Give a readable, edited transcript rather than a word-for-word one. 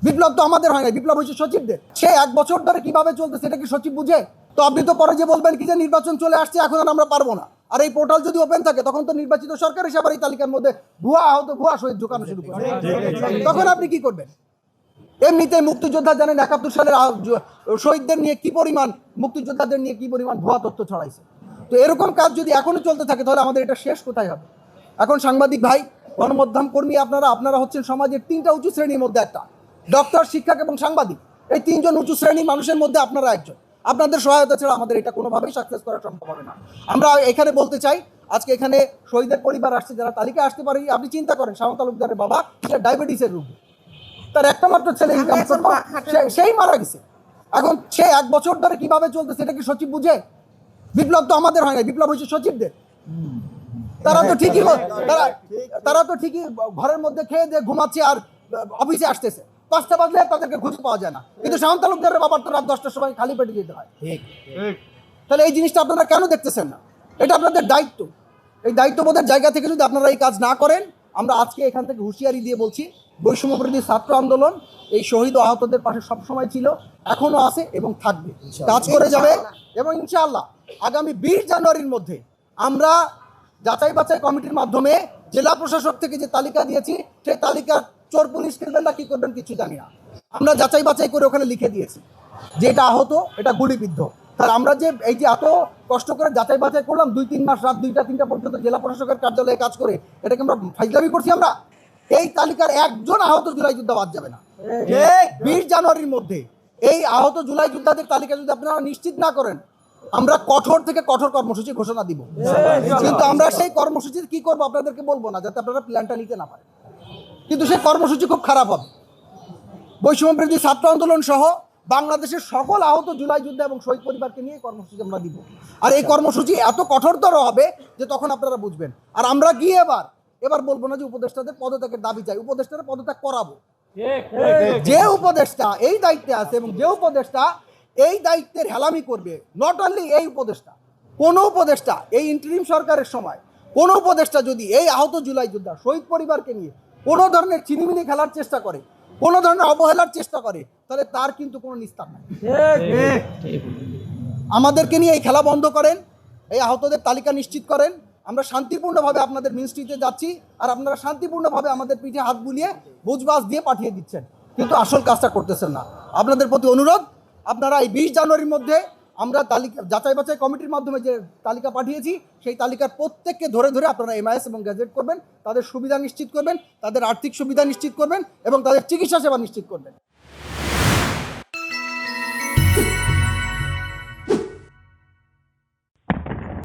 বিপ্লব তো আমাদের হয় না, বিপ্লব হচ্ছে সচিবদের। সে 1 বছর ধরে কিভাবে চলতেছে সেটা কি সচিব বুঝে? তো আপনি তো পরে যে বলবেন কি যে নির্বাচন চলে আসছে, এখন আর আমরা পারবো না। আর এই পোর্টাল যদি ওপেন থাকে তখন তো নির্বাচিত সরকার হিসাবে এই তালিকার মধ্যে ভুয়া আহত ভুয়া শহীদ ঢোকানো শুরু করবে। তখন আপনি কি করবেন? এমনিতে মুক্তিযোদ্ধা জানেন 71 সালের শহীদদের নিয়ে কি পরিমাণ, মুক্তিযোদ্ধাদের নিয়ে কি পরিমাণ ভুয়া তথ্য ছড়াইছে। তো এরকম কাজ যদি এখনো চলতে থাকে তাহলে আমাদের এটা শেষ কোথায় হবে? এখন সাংবাদিক ভাই, গণমাধ্যম কর্মী আপনারা হচ্ছেন সমাজের 3টা উঁচু শ্রেণীর মধ্যে একটা। ডক্টর, শিক্ষক এবং সাংবাদিক, এই 3জন উঁচু শ্রেণীর মানুষের মধ্যে আপনারা একজন। আপনাদের সহায়তা ছাড়া আমাদের এটা কোনোভাবেই সাকসেস করা সম্ভব হবে না। আমরা এখানে বলতে চাই, আজকে এখানে শহীদের পরিবার আসছে, যারা তালিকা আসতে পারে। আপনি চিন্তা করেন, শাহ তালুকদারের বাবা সে ডায়াবেটিসের রোগী, তার একটা মাত্র ছেলে ইনকাম করতো, সেই মারা গেছে। এখন সে 1 বছর ধরে কিভাবে চলতেছে এটা কি সচিব বুঝে? বিপ্লব তো আমাদের হয় না, বিপ্লব হচ্ছে সচিবদের। তারা তো ঠিকই ঘরের মধ্যে খেয়ে দিয়ে ঘুমাচ্ছে আর অফিসে আসতেছে। 5টা বাজলে তাদেরকে খুঁজে পাওয়া যায় না। কিন্তু শাহ তালুকদারের বাবার তো রাত 10টার সময় খালি পেটে যেতে হয়। তাহলে এই জিনিসটা আপনারা কেন দেখতেছেন না? এটা আপনাদের দায়িত্ব। এই দায়িত্ববোধের জায়গা থেকে যদি আপনারা এই কাজ না করেন, আমরা আজকে এখান থেকে হুঁশিয়ারি দিয়ে বলছি, বৈষম্যবিরোধী ছাত্র আন্দোলন এই শহীদ ও আহতদের পাশে সবসময় ছিল, এখনো আছে এবং থাকবে, কাজ করে যাবে। এবং ইনশাআল্লাহ আগামী 20 জানুয়ারির মধ্যে আমরা যাচাই বাছাই কমিটির মাধ্যমে জেলা প্রশাসক থেকে যে তালিকা দিয়েছি, সেই তালিকা চোর পুলিশ খেলবেন না কি করবেন কিছু জানি না, আমরা যাচাই বাছাই করে ওখানে লিখে দিয়েছি যে এটা আহত, এটা গুলিবিদ্ধ। তাহলে আমরা যে এই যে এত কষ্ট করে যাচাই বাছাই করলাম, 2-3 মাস রাত 2টা-3টা পর্যন্ত জেলা প্রশাসকের কার্যালয়ে কাজ করে, এটাকে আমরা ফাইজলামি করছি। আমরা এই তালিকার একজন আহত জুলাই যোদ্ধা বাদ যাবে না। 20 জানুয়ারির মধ্যে এই আহত জুলাই যোদ্ধাদের তালিকা যদি আপনারা নিশ্চিত না করেন, আমরা কঠোর থেকে কঠোর কর্মসূচি ঘোষণা দিব। কিন্তু আমরা সেই কর্মসূচি কি করবো আপনাদেরকে বলবো না, যাতে আপনারা প্ল্যানটা নিতে না পারেন। কিন্তু সেই কর্মসূচি খুব খারাপ হবে। বৈষম্যবিরোধী ছাত্র আন্দোলন সহ বাংলাদেশের সকল আহত জুলাই যোদ্ধা এবং শহীদ পরিবারকে নিয়ে কর্মসূচি আমরা দিব। আর এই কর্মসূচি এত কঠোরতর হবে যে তখন আপনারা বুঝবেন। আর আমরা গিয়ে এবার বলবো না যে উপদেষ্টাদের পদত্যাগের দাবি চাই, উপদেষ্টাদের পদত্যাগ করাবো। যে উপদেষ্টা এই দায়িত্বে আছে এবং যে উপদেষ্টা এই দায়িত্বের হেলামি করবে, নট অনলি এই উপদেষ্টা, কোনো উপদেষ্টা এই ইন্টারিম সরকারের সময় কোনো উপদেষ্টা যদি এই আহত জুলাই যোদ্ধা শহীদ পরিবারকে নিয়ে কোনো ধরনের চিনিমিনি খেলার চেষ্টা করে, কোনো ধরনের অবহেলার চেষ্টা করে, তাহলে তার কিন্তু কোনো নিস্তার নাই। আমাদেরকে নিয়ে এই খেলা বন্ধ করেন, এই আহতদের তালিকা নিশ্চিত করেন। আমরা শান্তিপূর্ণভাবে আপনাদের মিনিস্ট্রিতে যাচ্ছি, আর আপনারা শান্তিপূর্ণভাবে আমাদের পিঠে হাত বুলিয়ে বুঝবাস দিয়ে পাঠিয়ে দিচ্ছেন, কিন্তু আসল কাজটা করতেছেন না। আপনাদের প্রতি অনুরোধ, আপনারা এই 20 জানুয়ারির মধ্যে আমরা তালিকা যাচাই বাছাই কমিটির মাধ্যমে যে তালিকা পাঠিয়েছি, সেই তালিকার প্রত্যেককে ধরে ধরে আপনারা এমআইএস এবং গ্যাজেট করবেন, তাদের সুবিধা নিশ্চিত করবেন, তাদের আর্থিক সুবিধা নিশ্চিত করবেন এবং তাদের চিকিৎসা সেবা নিশ্চিত করবেন।